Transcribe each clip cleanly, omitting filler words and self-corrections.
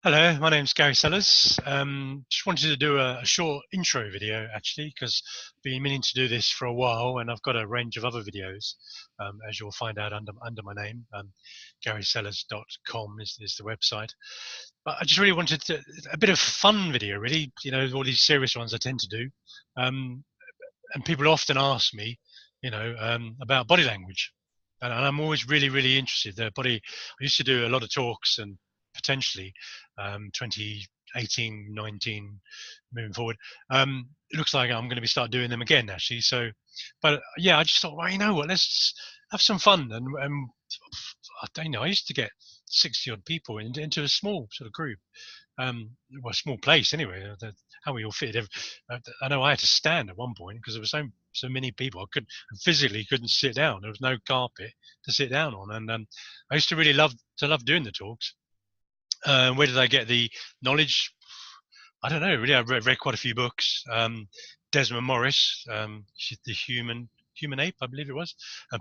Hello, my name's Gary Sellers. Just wanted to do a short intro video actually, because I've been meaning to do this for a while, and I've got a range of other videos, as you'll find out under my name. GarySellers.com is the website. But I just really wanted a bit of fun video, really. All these serious ones I tend to do, um, and people often ask me, about body language, and I'm always really interested. The body. I used to do a lot of talks and potentially 2018, 19, moving forward. It looks like I'm going to be start doing them again actually. So, but yeah, I just thought, well, you know what? Let's have some fun and I don't know. I used to get 60 odd people into a small sort of group, well, a small place anyway. How we all fit. I know I had to stand at one point because there were so many people. I physically couldn't sit down. There was no carpet to sit down on, and I used to really love doing the talks. Where did I get the knowledge? I don't know. Really, I read quite a few books. Desmond Morris, the Human Ape, I believe it was.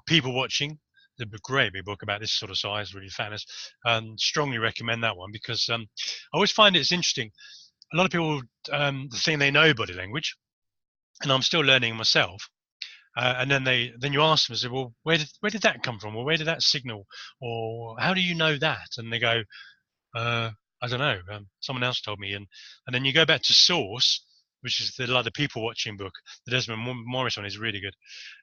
People Watching, the great big book about this sort of size, really fatness. Strongly recommend that one because I always find it's interesting. A lot of people think they know body language, and I'm still learning myself. And then you ask them, say, well, where did that come from, or where did that signal, or how do you know that? And they go, uh, I don't know. Someone else told me, and then you go back to source, which is the people watching book. The Desmond Morris one is really good,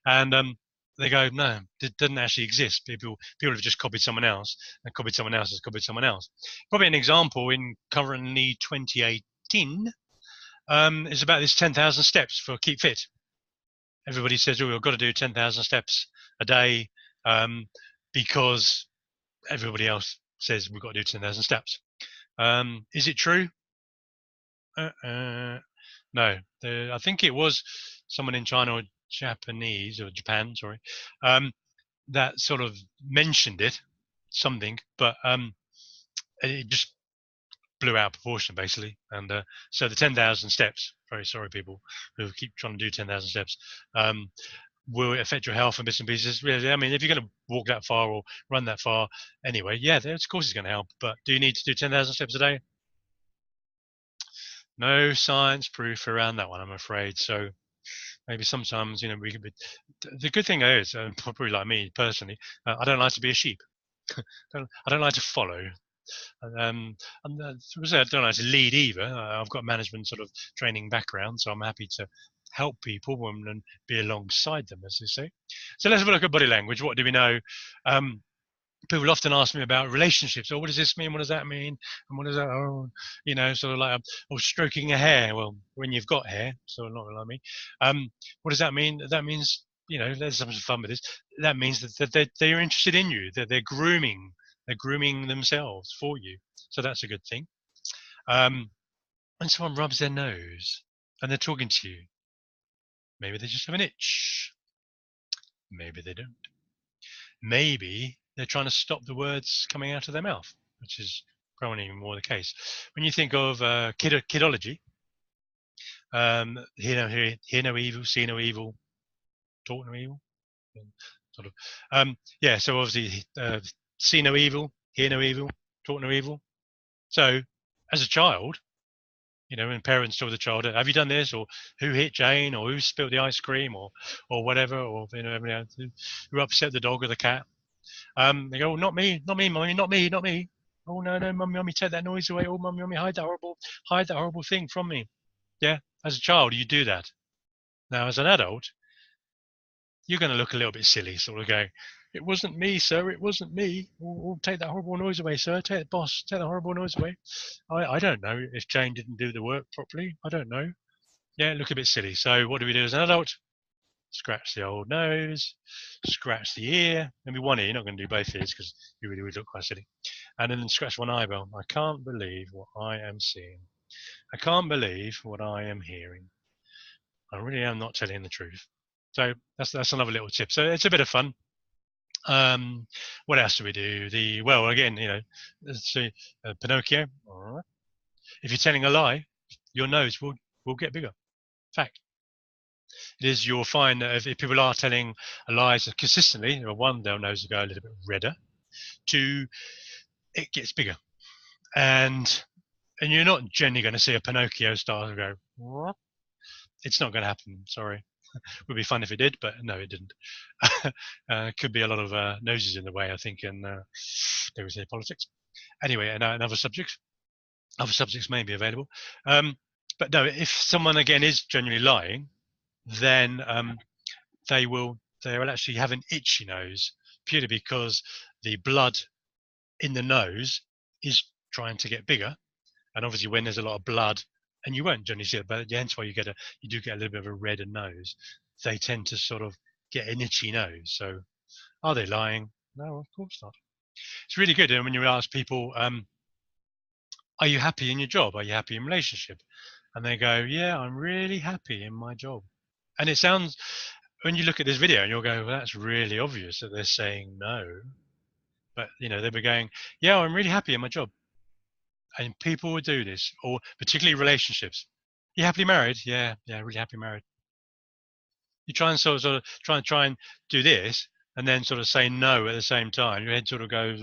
and they go, no, it doesn't actually exist. People have just copied someone else, and copied someone else has copied someone else. Probably an example in currently 2018 is about this 10,000 steps for Keep Fit. Everybody says, oh, we've got to do 10,000 steps a day because everybody else says we've got to do 10,000 steps. Is it true? No. I think it was someone in China or Japanese or Japan, sorry, um, that sort of mentioned it, something, but it just blew out of proportion basically. And so the 10,000 steps, very sorry people who keep trying to do 10,000 steps, um, will affect your health and bits and pieces. Really, I mean, if you're going to walk that far or run that far anyway, yeah, of course it's going to help. But do you need to do 10,000 steps a day? No science proof around that one, I'm afraid. So maybe sometimes, we could be. The good thing is, probably like me personally, I don't like to be a sheep. I don't like to follow. And I don't like to lead either. I've got management sort of training background, so I'm happy to help people and be alongside them, as they say. So let's have a look at body language. What do we know? Um, People often ask me about relationships. Oh, what does this mean? What does that mean? And what does that? Oh, sort of like, oh, stroking a hair. Well, when you've got hair, so not like me. What does that mean? That means, there's some fun with this. That means that they're interested in you. That they're grooming. They're grooming themselves for you. So that's a good thing. When someone rubs their nose and they're talking to you, maybe they just have an itch. Maybe they don't. Maybe they're trying to stop the words coming out of their mouth, which is probably more the case. When you think of kidology, hear no evil, see no evil, talk no evil, sort of. Yeah, so obviously, see no evil, hear no evil, talk no evil. So, as a child, when parents tell the child, "Have you done this?" or "Who hit Jane?" or "Who spilled the ice cream?" or whatever, or who upset the dog or the cat. They go, oh, not me, mummy, not me, not me. Oh no, no, mummy, take that noise away. Oh, mummy, hide that horrible thing from me. Yeah, as a child, you do that. Now, as an adult, you're going to look a little bit silly, sort of going, "It wasn't me, sir. It wasn't me. Oh, take that horrible noise away, sir. Take that horrible noise away." I don't know if Jane didn't do the work properly. I don't know. Yeah, look a bit silly. So, what do we do as an adult? Scratch the old nose, scratch the ear, maybe one ear, you're not going to do both ears because you really would look quite silly. And then scratch one eyebrow. I can't believe what I am seeing. I can't believe what I am hearing. I really am not telling the truth. So that's another little tip. So it's a bit of fun. What else do we do? Well, again, let's see, Pinocchio. If you're telling a lie, your nose will get bigger. Fact. It is, you'll find that if people are telling lies consistently, one, their nose will go a little bit redder. Two, it gets bigger. And And you're not generally going to see a Pinocchio star and go, what? It's not going to happen. Sorry. Would be fun if it did, but no, it didn't. Could be a lot of noses in the way, I think, in dare we say politics. Anyway, and other subjects may be available. But no, if someone again is genuinely lying, then they will actually have an itchy nose purely because the blood in the nose is trying to get bigger, and obviously when there's a lot of blood, and you won't generally see it, but hence why you do get a little bit of a redder nose. They tend to sort of get an itchy nose. So are they lying? No, of course not. It's really good. And when you ask people, are you happy in your job? Are you happy in relationship? And they go, yeah, I'm really happy in my job. And it sounds, when you look at this video and you'll go, well, that's really obvious that they're saying no. But, they'll be going, yeah, I'm really happy in my job. And people will do this, or particularly relationships. You happily married? Yeah, really happy married. You try and sort of try and do this, and then sort of say no at the same time. Your head sort of goes,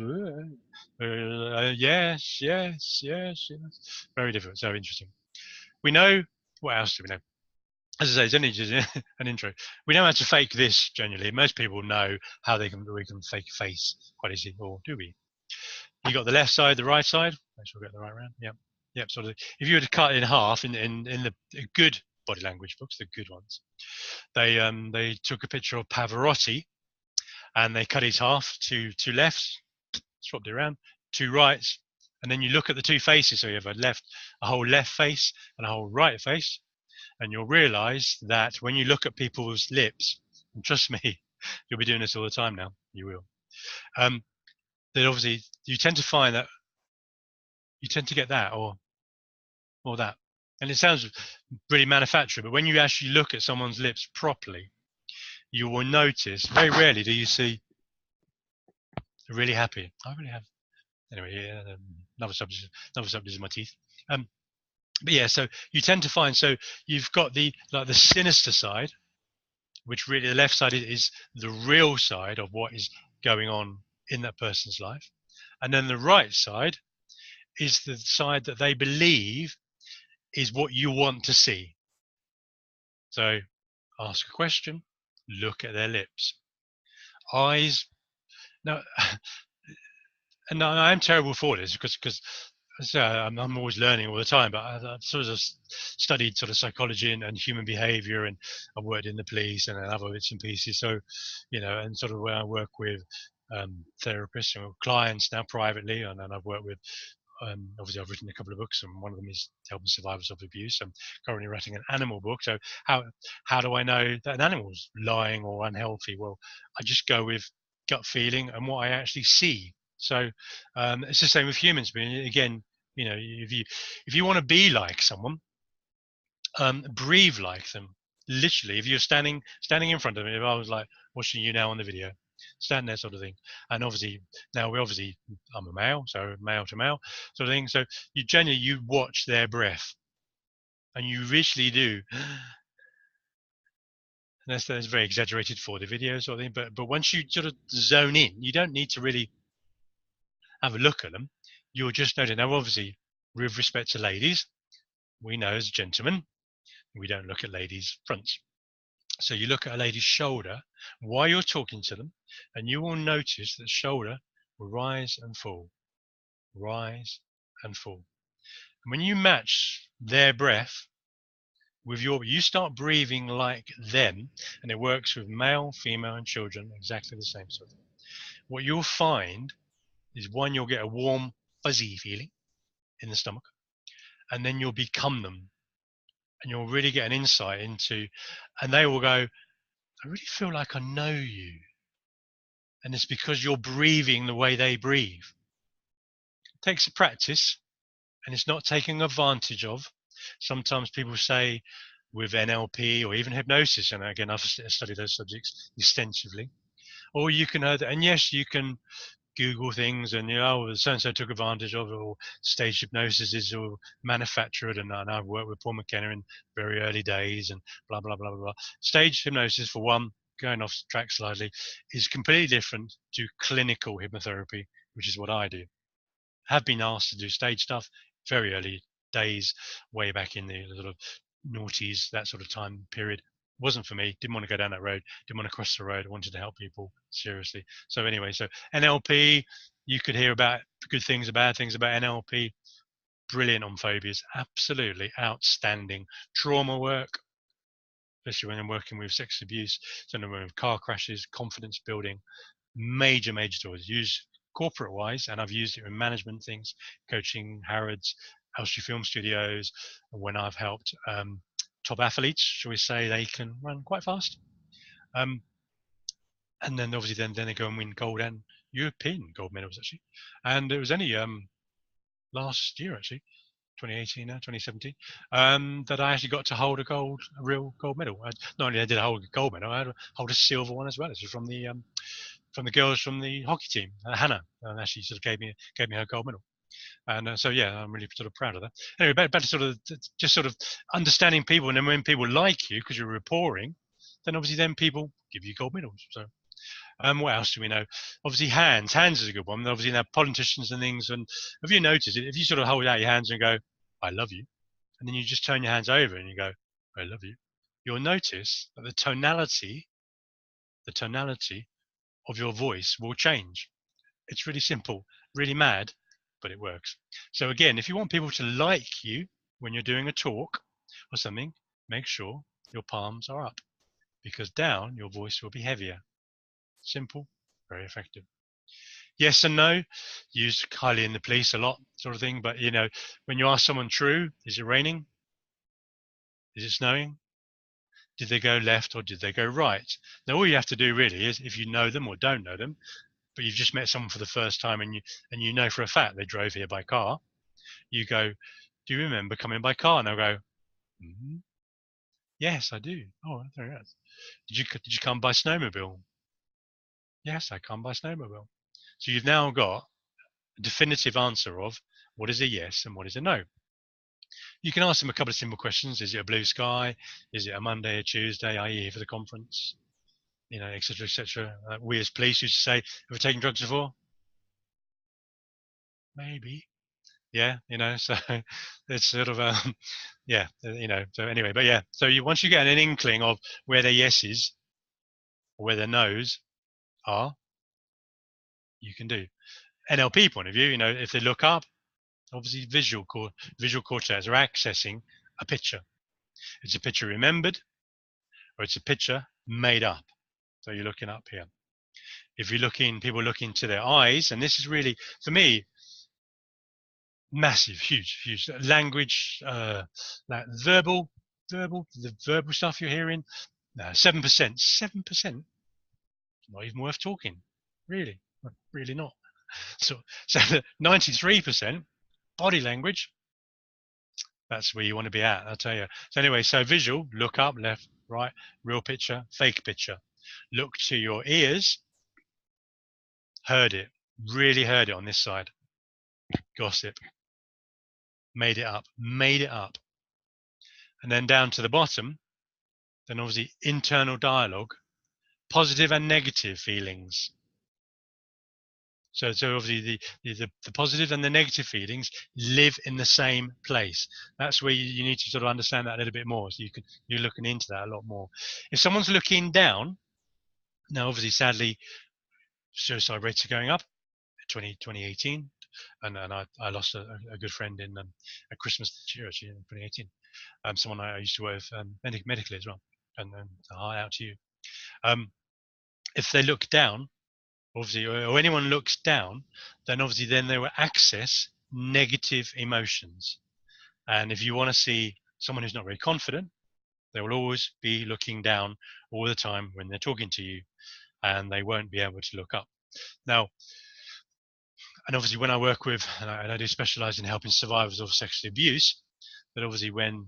yes, yes, yes, yes. Very different. So interesting. We know, what else do we know? As I say, it's only just an intro. We know how to fake this generally. Most people know how we can fake a face quite easily, or do we? You got the left side, the right side. Make sure we get the right round. Yep. Sort of. If you were to cut it in half in the good body language books, the good ones, they took a picture of Pavarotti, and they cut his half to two lefts, swapped it around, two rights, and then you look at the two faces. So you have a whole left face and a whole right face, and you'll realise that when you look at people's lips, and trust me, you'll be doing this all the time now. You will. That obviously you tend to find that you tend to get that or that, and it sounds really manufactured, but when you actually look at someone's lips properly, you will notice very rarely do you see really happy. I really have. Anyway, yeah, another subject is my teeth. But yeah, so you tend to find, so you've got the sinister side, which really the left side is the real side of what is going on in that person's life, and then the right side is the side that they believe is what you want to see. So ask a question, look at their lips, eyes. Now, and I'm terrible for this because I'm always learning all the time. But I've sort of studied sort of psychology and human behaviour, and I've worked in the police and other bits and pieces. So, and sort of where I work with therapists and clients now privately, and I've worked with. Obviously, I've written a couple of books, and one of them is helping survivors of abuse. I'm currently writing an animal book. So how do I know that an animal's lying or unhealthy? Well, I just go with gut feeling and what I actually see. So it's the same with humans. But again, if you want to be like someone, breathe like them. Literally, if you're standing in front of me, if I was like watching you now on the video, stand there, sort of thing. And obviously now I'm a male, so male to male sort of thing. So you watch their breath, and you literally do. And that's very exaggerated for the video sort of thing. But once you sort of zone in, you don't need to really have a look at them. You'll just notice. Now, obviously, with respect to ladies, we know as gentlemen, we don't look at ladies' fronts. So you look at a lady's shoulder while you're talking to them, and you will notice that shoulder will rise and fall, rise and fall. And when you match their breath with you start breathing like them, and it works with male, female, and children exactly the same sort of thing. What you'll find is one, you'll get a warm, fuzzy feeling in the stomach, and then you'll become them, and you'll really get an insight into, and they will go, I really feel like I know you. And it's because you're breathing the way they breathe. It takes a practice, and it's not taking advantage of. Sometimes people say with NLP or even hypnosis, and again, I've studied those subjects extensively, or you can, and yes, you can Google things and so-and-so took advantage of it, or stage hypnosis is all manufactured, and I've worked with Paul McKenna in very early days and blah, blah, blah, blah, blah. Stage hypnosis, for one, going off track slightly, is completely different to clinical hypnotherapy, which is what I do. I have been asked to do stage stuff. very early days, way back in the sort of noughties, that sort of time period. Wasn't for me. Didn't want to go down that road. Didn't want to cross the road. I wanted to help people seriously. So anyway, so NLP, you could hear about good things, bad things about NLP. Brilliant on phobias. Absolutely outstanding. Trauma work, especially when I'm working with sex abuse, so with car crashes, confidence building, major tools. Use corporate wise, and I've used it in management things, coaching, Harrods, Elstree Film Studios, when I've helped top athletes, shall we say, they can run quite fast. And then obviously then they go and win gold and European gold medals actually. And it was only last year actually, 2018 now, 2017, that I actually got to hold a real gold medal. Not only did I hold a gold medal, I had to hold a silver one as well. This was from the girls from the hockey team, Hannah, and actually sort of gave me her gold medal. And so yeah, I'm really sort of proud of that. Anyway, back to sort of just sort of understanding people, and then when people like you because you're reporting, then obviously then people give you gold medals. So what else do we know? Obviously, hands. Hands is a good one. Obviously, now politicians and things. And have you noticed it? If you sort of hold out your hands and go, "I love you," and then you just turn your hands over and you go, "I love you," you'll notice that the tonality of your voice will change. It's really simple, really mad, but it works. So again, if you want people to like you when you're doing a talk or something, make sure your palms are up, because down your voice will be heavier. Simple, very effective. Yes and no, used highly in the police a lot, sort of thing. But when you ask someone true, is it raining? Is it snowing? Did they go left or did they go right? Now all you have to do really is, if you know them or don't know them, but you've just met someone for the first time and you know for a fact they drove here by car, you go, do you remember coming by car? And they'll go, mm-hmm. Yes, I do. Oh, there it is. Did you come by snowmobile? Yes, I come by snowmobile. So you've now got a definitive answer of what is a yes and what is a no. You can ask them a couple of simple questions. Is it a blue sky? Is it a Monday or Tuesday? Are you here for the conference? Et cetera, et cetera. We as police used to say, have we taken drugs before? Maybe. Yeah, so it's sort of, yeah, so anyway, but yeah, so once you get an inkling of where their yeses or where their nos are, you can do. NLP point of view, if they look up, obviously visual cortex are accessing a picture. It's a picture remembered, or it's a picture made up. So you're looking up here. If people look into their eyes, and this is really, for me, massive, huge language, like the verbal stuff you're hearing. 7%, not even worth talking, really not. So 93% body language. That's where you want to be at, I'll tell you. So anyway, so visual, look up, left, right, real picture, fake picture. Look to your ears, really heard it on this side. Gossip, made it up. And then down to the bottom, then obviously internal dialogue, positive and negative feelings. So obviously the positive and the negative feelings live in the same place. That's where you need to sort of understand that a little bit more. So you're looking into that a lot more. If someone's looking down, now obviously sadly suicide rates are going up. 2018, and I lost a good friend in at Christmas this year actually in 2018. Someone I used to work with medically as well, and hi out to you. If they look down, obviously, or anyone looks down, then obviously then they will access negative emotions. And if you want to see someone who's not very confident, they will always be looking down all the time when they're talking to you, and they won't be able to look up. Now, and obviously when I work with, and I do specialize in helping survivors of sexual abuse, but obviously when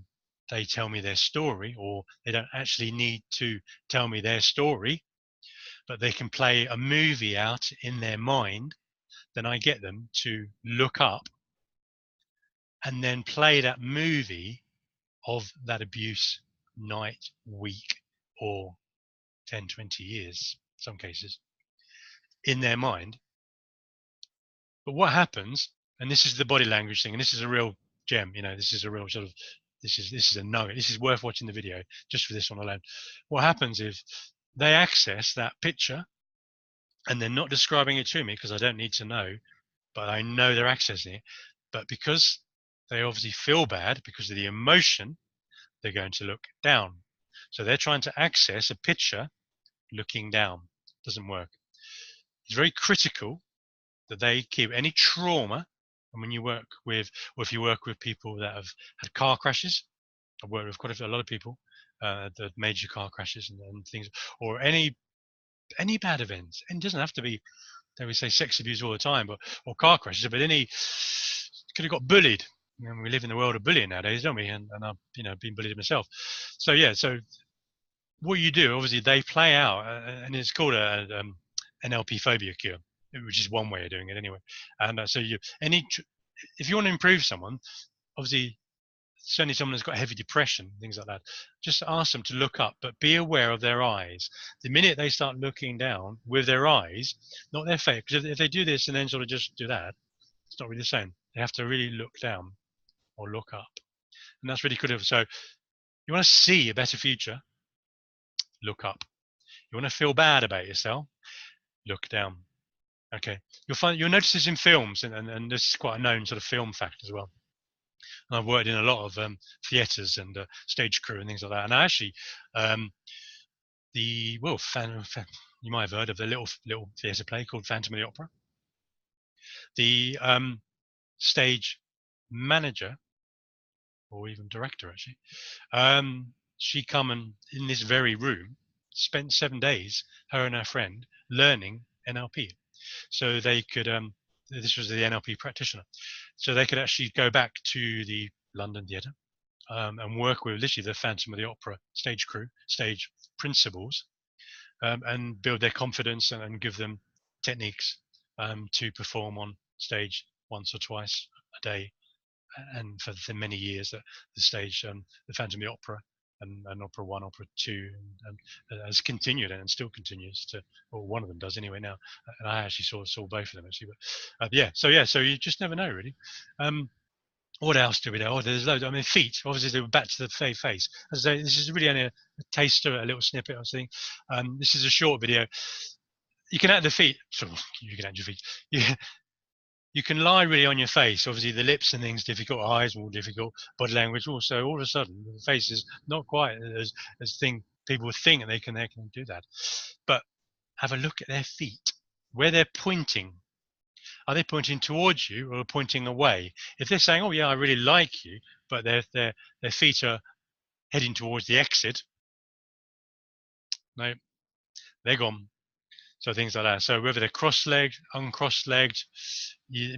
they tell me their story, or they don't actually need to tell me their story, but they can play a movie out in their mind, then I get them to look up and then play that movie of that abuse night, week, or 10, 20 years, some cases, in their mind. But what happens, and this is the body language thing, and this is a real gem. This is a real sort of, this is a nugget. This is worth watching the video just for this one alone. What happens if they access that picture and they're not describing it to me because I don't need to know, but I know they're accessing it. But because they obviously feel bad because of the emotion, they're going to look down. So they're trying to access a picture looking down. Doesn't work. It's very critical that they keep any trauma. And when you work with, or if you work with people that have had car crashes, I've worked with quite a lot of people, the major car crashes and things, or any bad events. And it doesn't have to be, they would say sex abuse all the time, but or car crashes, but any could have got bullied. We live in the world of bullying nowadays, don't we? And I've been bullied myself. So yeah, so what you do, obviously, they play out, and it's called an NLP phobia cure, which is one way of doing it anyway. And so if you want to improve someone, obviously, certainly someone who's got heavy depression, things like that, just ask them to look up, but be aware of their eyes. The minute they start looking down with their eyes, not their face, because if they do this and then sort of just do that, it's not really the same. They have to really look down or look up. And that's really critical. So you want to see a better future, look up. You want to feel bad about yourself, look down. Okay. You'll notice this in films, and this is quite a known sort of film fact as well. And I've worked in a lot of theatres and stage crew and things like that. And I actually, you might have heard of the little theatre play called Phantom of the Opera. The stage manager, or even director actually, she come and in this very room spent 7 days, her and her friend, learning NLP. So they could, this was the NLP practitioner, so they could actually go back to the London Theatre and work with literally the Phantom of the Opera stage crew, stage principals, and build their confidence and give them techniques to perform on stage once or twice a day. And for the many years that the stage, the Phantom of the Opera and Opera 1, Opera 2, and has continued and still continues to, or one of them does anyway now. And I actually saw both of them actually. But so you just never know really. What else do we know? Oh, there's loads. I mean, feet. Obviously, they were back to the face. As I say, this is really only a taster, a little snippet. I was saying, this is a short video. You can add the feet. So you can add your feet. You can lie really on your face. Obviously, the lips and things difficult, eyes more difficult, body language also. All of a sudden, the face is not quite as people think, and they can do that. But have a look at their feet, where they're pointing. Are they pointing towards you or pointing away? If they're saying, "Oh yeah, I really like you," but their feet are heading towards the exit, no, they're gone. So things like that. So whether they're cross-legged, uncross-legged,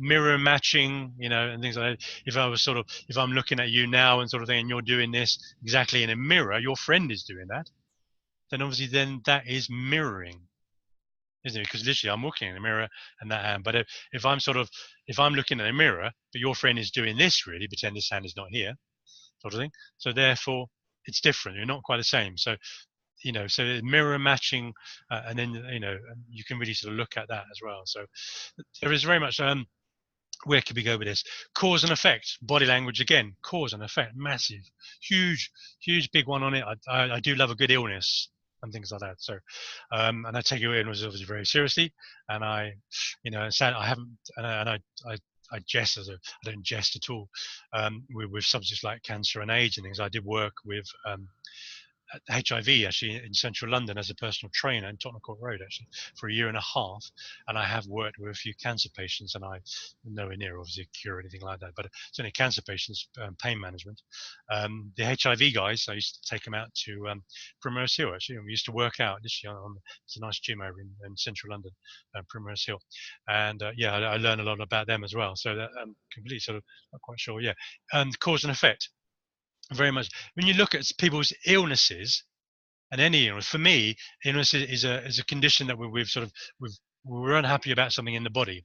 mirror matching, and things like that. If I'm looking at you now and sort of thing, and you're doing this exactly in a mirror, your friend is doing that, then obviously that is mirroring, isn't it? Because literally I'm looking in a mirror and that hand. But if I'm looking at a mirror, but your friend is doing this, really pretend this hand is not here, sort of thing. So therefore it's different. You're not quite the same. So so mirror matching, and then you can really sort of look at that as well. So there is very much where could we go with this? Cause and effect, body language again, cause and effect, massive, huge big one on it. I do love a good illness and things like that. So and I take your illness obviously very seriously, and I sad I haven't, and I jest I don't jest at all with subjects like cancer and AIDS and things. I did work with HIV actually in central London as a personal trainer in Tottenham Court Road actually for 1.5 years, and I have worked with a few cancer patients, and I nowhere near obviously a cure or anything like that, but certainly cancer patients, pain management. The HIV guys, I used to take them out to Primrose Hill actually, and we used to work out literally it's a nice gym over in central London, Primrose Hill, and I learned a lot about them as well. So that completely sort of not quite sure, and cause and effect. Very much. When you look at people's illnesses, and any illness, for me, illness is a condition that we're unhappy about something in the body.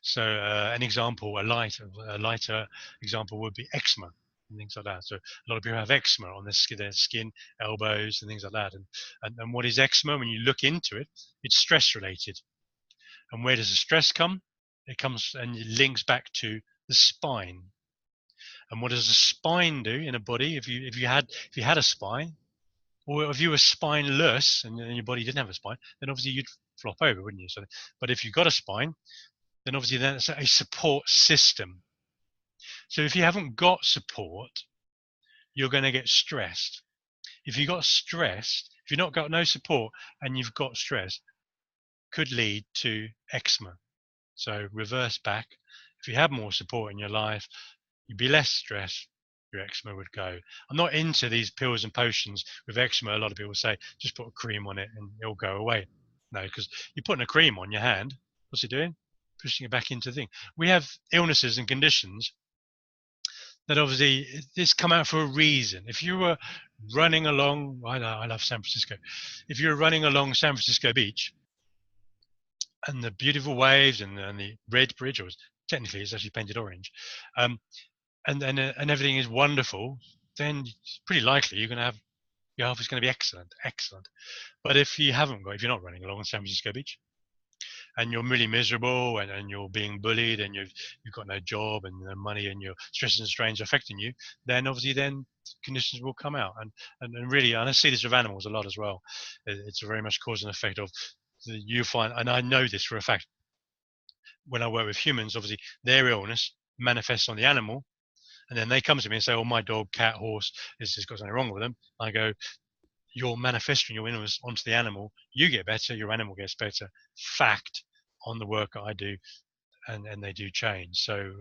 So an example, a lighter example would be eczema and things like that. So a lot of people have eczema on their skin, elbows, and things like that. And what is eczema? When you look into it, it's stress related. And where does the stress come? It comes and it links back to the spine. And what does a spine do in a body? If you had a spine, or if you were spineless and your body didn't have a spine, then obviously you'd flop over, wouldn't you? So, but if you've got a spine, then obviously that's a support system. So if you haven't got support, you're going to get stressed. If you got stressed, if you've not got no support and you've got stress, could lead to eczema. So reverse back. If you had more support in your life, you'd be less stressed, your eczema would go. I'm not into these pills and potions with eczema. A lot of people say, just put a cream on it and it'll go away. No, because you're putting a cream on your hand. What's it doing? Pushing it back into the thing. We have illnesses and conditions that obviously this come out for a reason. If you were running along, I love San Francisco. If you're running along San Francisco Beach and the beautiful waves and the red bridge, or technically it's actually painted orange, and everything is wonderful, then it's pretty likely you're going to have your health is going to be excellent. But if you haven't got, if you're not running along San Francisco Beach, and you're really miserable and you're being bullied and you've got no job and no money and your stress and strains affecting you, then obviously then conditions will come out. And really, and I see this with animals a lot as well. It's very much cause and effect of you find, and I know this for a fact, when I work with humans, obviously their illness manifests on the animal, and then they come to me and say, oh, my dog, cat, horse, has got something wrong with them. I go, you're manifesting your illness onto the animal, you get better, your animal gets better. Fact on the work I do, and they do change. So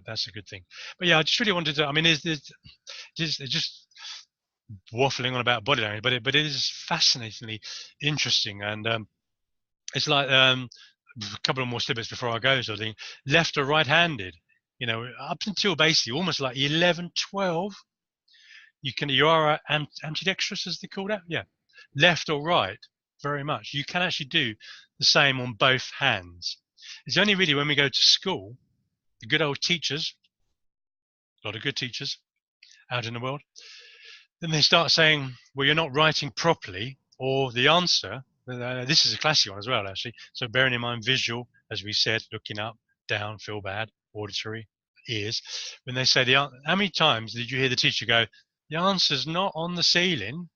that's a good thing. But yeah, I just really wanted to. I mean, it's just waffling on about body language, but it is fascinatingly interesting, and it's like a couple of more snippets before I go. So the left or right-handed, up until basically almost like 11, 12. You are ambidextrous, as they call that. Yeah, left or right, very much. You can actually do the same on both hands. It's only really when we go to school, the good old teachers, a lot of good teachers out in the world, then they start saying, well, you're not writing properly, or the answer, this is a classic one as well, actually. So bearing in mind visual, as we said, looking up, down, feel bad, auditory, ears. When they say how many times did you hear the teacher go, the answer's not on the ceiling?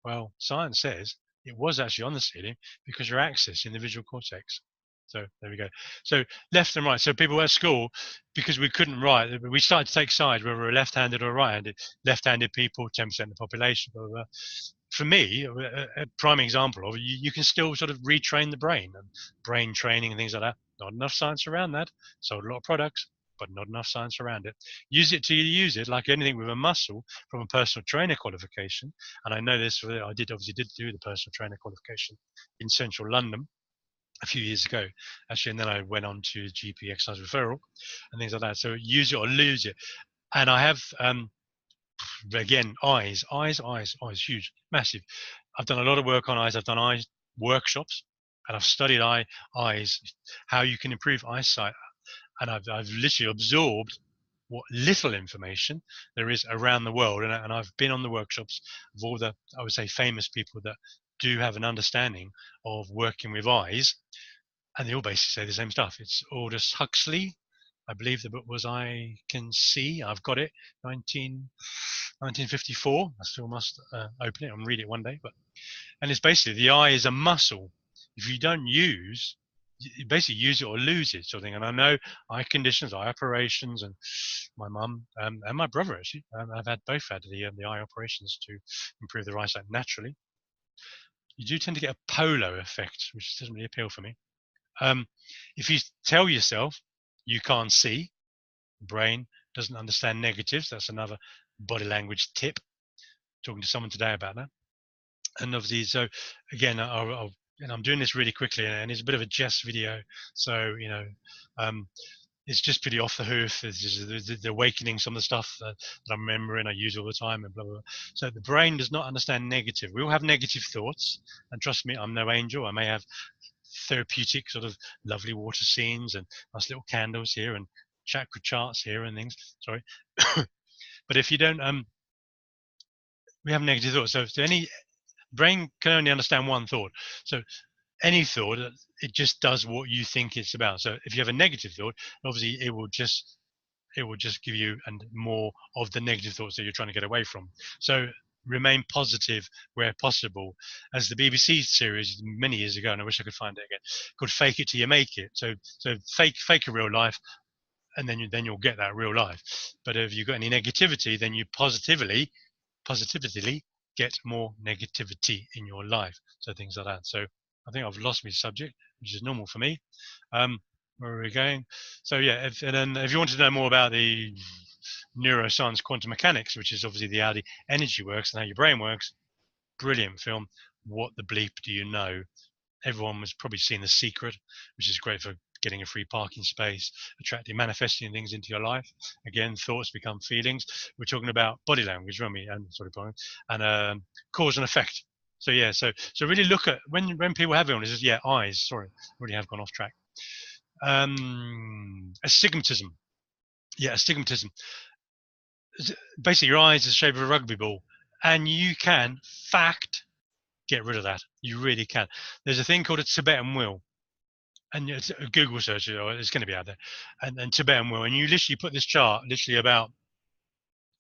Well, science says it was actually on the ceiling because you're accessing the visual cortex. So there we go. So left and right. So people at school, because we couldn't write, we started to take sides, whether we're left-handed or right-handed. Left-handed people, 10% of the population, blah, blah, blah. For me, a prime example of you can still sort of retrain the brain and brain training and things like that. Not enough science around that. Sold a lot of products, but not enough science around it. Use it till you use it, like anything with a muscle from a personal trainer qualification. And I know this, I obviously did do the personal trainer qualification in central London a few years ago, actually, and then I went on to GP exercise referral and things like that. So use it or lose it. And I have, again, eyes, huge, massive. I've done a lot of work on eyes. I've done eyes workshops, and I've studied eyes, how you can improve eyesight. And I've literally absorbed what little information there is around the world, and I've been on the workshops of all the, I would say, famous people that do have an understanding of working with eyes, and they all basically say the same stuff. It's Aldous Huxley, I believe the book was I Can See, I've got it, 1954. I still must open it and read it one day. And it's basically the eye is a muscle. If you don't use, you basically use it or lose it, sort of thing. And I know eye conditions, eye operations, and my mum and my brother actually, I've both had the eye operations to improve their eyesight naturally. You do tend to get a polo effect, which doesn't really appeal for me. If you tell yourself you can't see, the brain doesn't understand negatives. That's another body language tip. Talking to someone today about that. And obviously, so again, and I'm doing this really quickly, and it's a bit of a jest video. So it's just pretty off the hoof. It's just the awakening, some of the stuff that I remember and I use all the time, and blah, blah, blah. So the brain does not understand negative. We all have negative thoughts, and trust me, I'm no angel. I may have therapeutic sort of lovely water scenes and nice little candles here and chakra charts here and things. Sorry, but if you don't, we have negative thoughts. So any brain can only understand one thought. So any thought, it just does what you think it's about. So if you have a negative thought, obviously it will just it will just give you and more of the negative thoughts that you're trying to get away from. So remain positive where possible. As the BBC series many years ago, and I wish I could find it again, called "Fake It Till You Make It." So fake a real life, and then you'll get that real life. But if you've got any negativity, then you positively get more negativity in your life. So things like that. So I think I've lost my subject, which is normal for me. Where are we going? So yeah, and then if you want to know more about the neuroscience quantum mechanics, which is obviously how the energy works and how your brain works, brilliant film. What the bleep do you know? Everyone has probably seen The Secret, which is great for getting a free parking space, attracting, manifesting things into your life. Again, thoughts become feelings. We're talking about body language, weren't we? And cause and effect. So yeah, so really look at when people have illnesses. Yeah, eyes. Sorry, already have gone off track. Astigmatism. Yeah, astigmatism. Basically, your eyes are the shape of a rugby ball, and you can get rid of that. You really can. There's a thing called a Tibetan wheel, and it's a Google search, it's going to be out there, and Tibetan wheel, and you literally put this chart literally about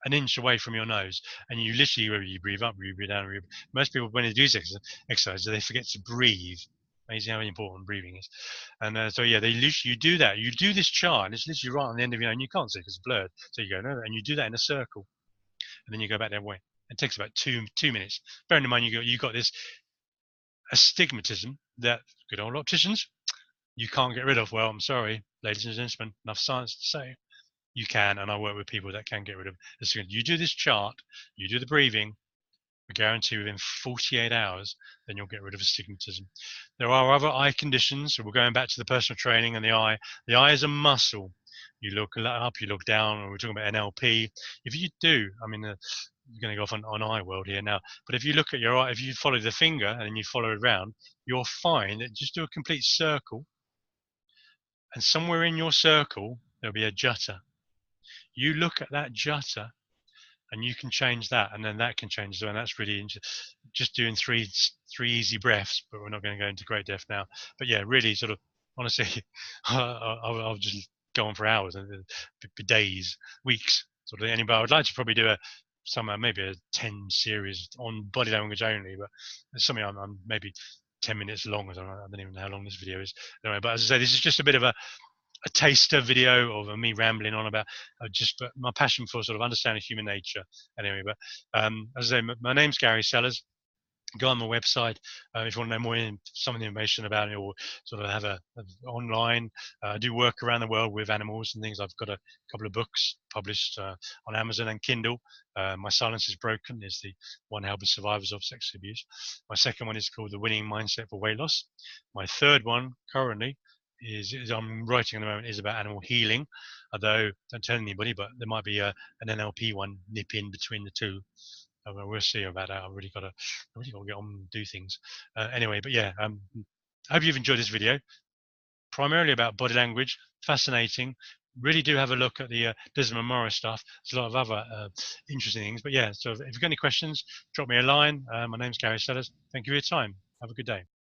an inch away from your nose, and you literally, you breathe up, you breathe down. Most people, when they do exercise, they forget to breathe. Amazing how important breathing is. And so yeah, they literally, you do that. You do this chart, and it's literally right on the end of your nose, and you can't see because it's blurred. So you go no, and you do that in a circle, and then you go back that way. It takes about two minutes. Bearing in mind you got this astigmatism that good old opticians you can't get rid of. Well, I'm sorry, ladies and gentlemen, enough science to say you can, and I work with people that can get rid of it. You do this chart, you do the breathing, I guarantee within 48 hours, then you'll get rid of astigmatism. There are other eye conditions, so we're going back to the personal training and the eye. The eye is a muscle. You look up, you look down, and we're talking about NLP. If you do, I mean, you're going to go off on eye world here now, but if you look at your eye, if you follow the finger and you follow it around, you'll find that just do a complete circle, and somewhere in your circle, there'll be a jutter. You look at that jutter, and you can change that, and then that can change. And that's really just doing three easy breaths, but we're not going to go into great depth now. But yeah, really sort of honestly, I'll just go on for hours and days, weeks, sort of. Anybody, I would like to probably do maybe a 10 series on body language only, but there's something I'm maybe 10 minutes long. I don't even know how long this video is. Anyway, but as I say, this is just a bit of a taster video of me rambling on about but my passion for sort of understanding human nature. Anyway, but as I say, my name's Gary Sellers. Go on my website if you want to know more some of the information about it, or sort of have a online. I do work around the world with animals and things. I've got a couple of books published on Amazon and Kindle. My Silence is Broken is the one helping survivors of sex abuse. My second one is called The Winning Mindset for Weight Loss. My third one currently is I'm writing at the moment is about animal healing, although don't tell anybody, but there might be an NLP one nip in between the two. We'll see about that. I've really got to get on and do things. Anyway, but yeah, I hope you've enjoyed this video. Primarily about body language, fascinating. Really do have a look at the Desmond Morris stuff. There's a lot of other interesting things. But yeah, so if you've got any questions, drop me a line. My name's Gary Sellers. Thank you for your time. Have a good day.